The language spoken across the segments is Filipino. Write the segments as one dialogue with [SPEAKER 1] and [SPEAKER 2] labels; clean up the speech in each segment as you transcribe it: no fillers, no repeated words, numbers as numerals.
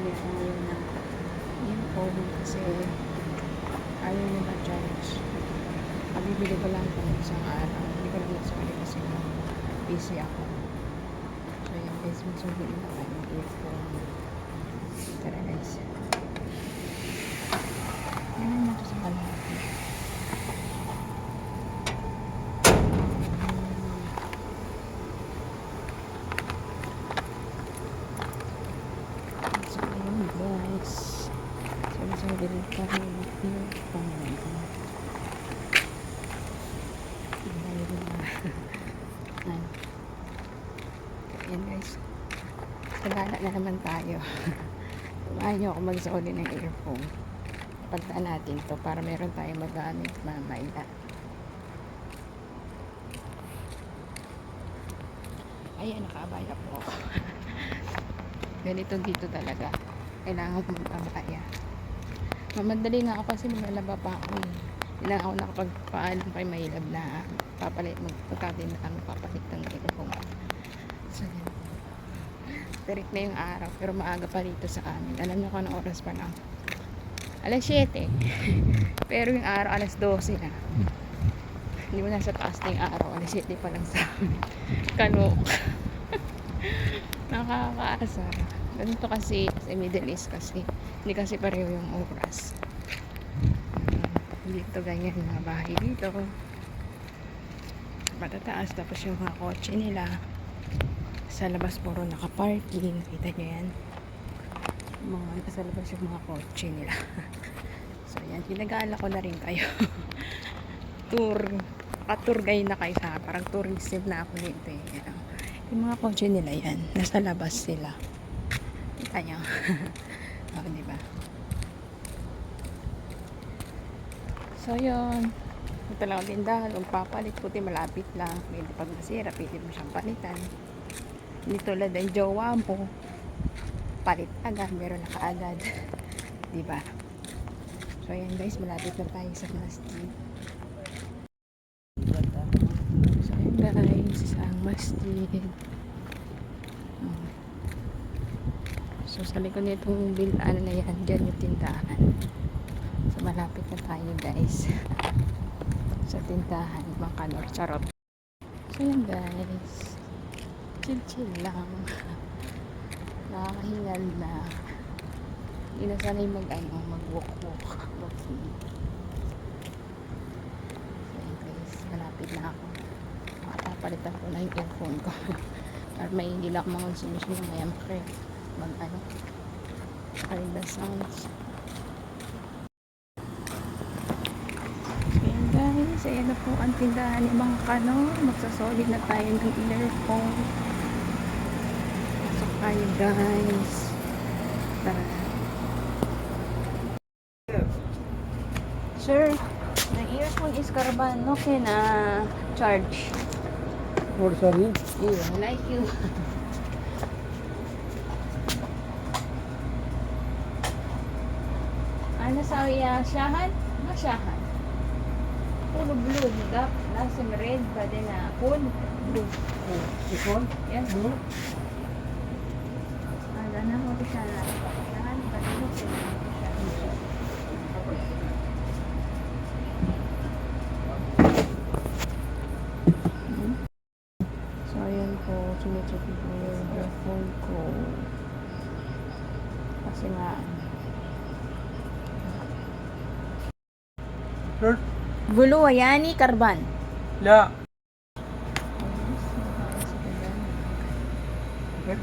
[SPEAKER 1] magpapalit na ngayon ng earphone kasi ayaw nyo ma-charge. Kabibili ko lang pang isang araw. Hindi ko lang nasali kasi busy ako. So yan guys, magsugin na tayo ng earphone. Tara guys. Yan na ito sa kalahati. So yun guys. So magsugin na tayo ng earphone. Yan guys, sagana na naman tayo. Tumahan nyo ako magsuli ng earphone. Pagtaan natin to para meron tayong magamit mamaya. Ayan, nakaabaya po ako. Ganito dito talaga, kailangan ko mag-abaya. Mamadali nga ako kasi lumalaba pa ako eh. Hindi ako nakapagpaalam kay Maylab na papalit, magkakatin na kami papalit ng earphone. So yan, tirik na yung araw pero maaga pa dito sa amin. Alam nyo kung anong oras pa lang? Alas 7 pero yung araw alas 12 na. Hindi mo nasa taas na yung araw, alas 7 pa lang sa amin. Kanok. Nakakaasa. Ganito kasi sa Middle East kasi hindi kasi pareho yung oras. Dito ganyan mga bahay dito matataas, tapos yung mga kotse nila sa labas puro nakaparking. Kita nyo yan, mga nasa labas yung mga kotse nila. So yan, pinag-aala ko na rin kayo. Tour guide na kayo sa parang tourism na ako dito eh. Yung mga kotse nila yan, nasa labas sila. Kita nyo. O, diba? So yun, ito lang ang tindahan. Kung papalit, puti malapit lang. Pwede pag masira, pwede mo siyang palitan. Hindi tulad ng jowa mo, palit agad, meron na kaagad. Diba? So yan guys, malapit na tayo sa masjid. So yan guys, ang masjid. So sa likod nitong ano na yan, dyan yung tindahan. So malapit na tayo guys sa tindahan, mga kanor, charot. So yan guys, chill lang. Nakakahingal na. Hindi na sanay mag-walk. So yan guys, malapit na ako. Makapapalitan ko na yung earphone ko. Para may hindi lang ako mga maya mag the sounds. Ayan guys, ayan na po ang tindahan ng mga kanor. Magsasolid na tayo ng earphone. Pasok tayo guys. Tara. Sir, the earphone is carbon. Okay na charge.
[SPEAKER 2] What, sorry?
[SPEAKER 1] Yeah, like you. Ano sa siyahan? Masyahan. Puro blue, higap. Lasing red, pwede na full blue.
[SPEAKER 2] Oh, this one?
[SPEAKER 1] Yes.
[SPEAKER 2] Blue?
[SPEAKER 1] Ada na mo siya na. Lahan, pwede mo siya. So, ayan po. Sumitsok ko yung earphone ko. Kasi nga,
[SPEAKER 2] Shirt?
[SPEAKER 1] blue, ayani, karban.
[SPEAKER 2] لا. Okay.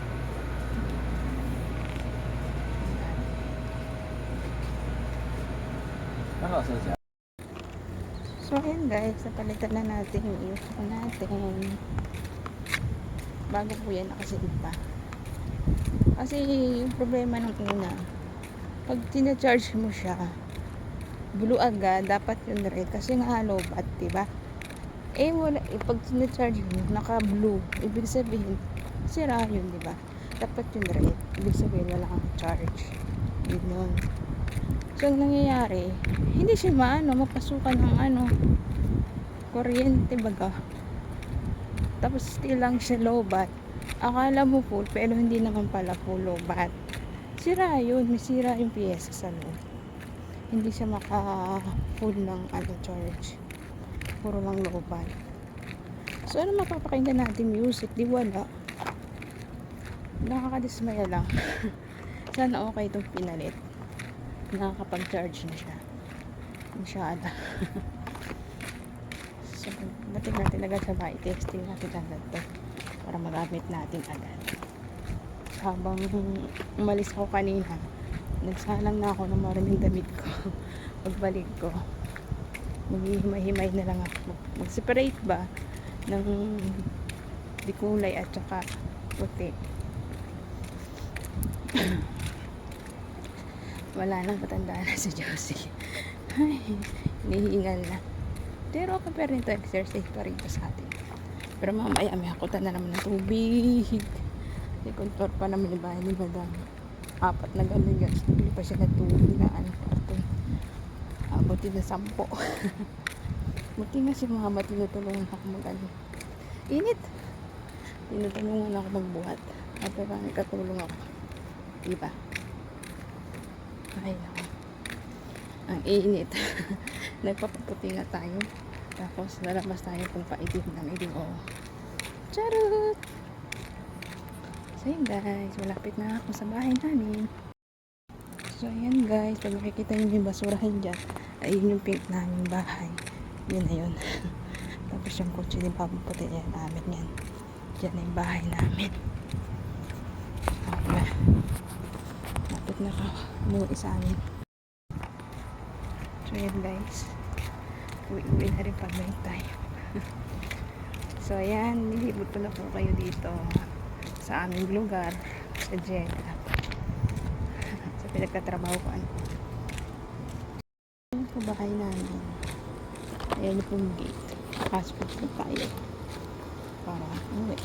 [SPEAKER 2] خلاص يا زلمة.
[SPEAKER 1] So, ayan guys, napalitan na natin yung earphone natin. Bago po yan nakasilid pa. Kasi yung problema ng una, pag tina-charge mo siya, blue agad, dapat yun red. Kasi nga low bat, diba? Eh, wala, pag tina-charge mo, naka-blue. Ibig sabihin, sira yun, diba? Dapat yun red. Ibig sabihin, wala kang charge. Yun. So, ang nangyayari, hindi siya mapasukan ng kuryente baga. Tapos still lang siya low bat. Akala mo full, pero hindi naman pala full low bat. Sira yun, may sira yung piyesa sa loob. Hindi siya maka-full ng charge. Puro lang local. So, ano mapapakinggan natin music? Di wala. Nakakadismaya lang. Sana okay itong pinalit. Nakakapag-charge na siya. Masyada. So, dating natin agad sa bahay. Testing natin agad to. Para magamit natin agad. Habang umalis ako kanina, nagsalang na ako ng maraming damit ko. Pagbalik ko, maghihimay-himay na lang ako. Mag-separate ba ng di kulay at saka puti. Wala nang matanda na si Josie. Ay, hinihingal na. Pero compare nito, exercise pa rin to sa atin. Pero mamaya may hakutan na naman ng tubig. May contour pa naman yung bahay ni Madam. 4 na gano'n yun. Bili pa siya na tubig na karton. Buti na 10. Buti nga si mama tinutulungan ako init. Tinutulungan ako magbuhat. At parang katulong ako. Diba? Ay, ako. Ang init. Nagpapaputi nga tayo. Tapos lalabas tayo kung paitim ng idim. Oh. Charot! So yun guys, malapit na ako sa bahay namin. So ayan guys, pag makikita nyo yung basurahan dyan, ayun yung pink namin bahay. Yun na yun. Tapos yung kotse ni Papa Puti, yan namin yan. Yan na yung bahay namin. Okay. Malapit na ka umuwi sa amin. So ayan guys, uwi na rin pagbalik tayo. So ayan, nilibot ko na po kayo dito sa aming lugar sa Jeddah, sa pinagtatrabaho ko. Ayan po bahay namin. Ayan yung pong gate. Passport po tayo para uwi.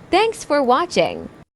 [SPEAKER 3] Thanks for watching.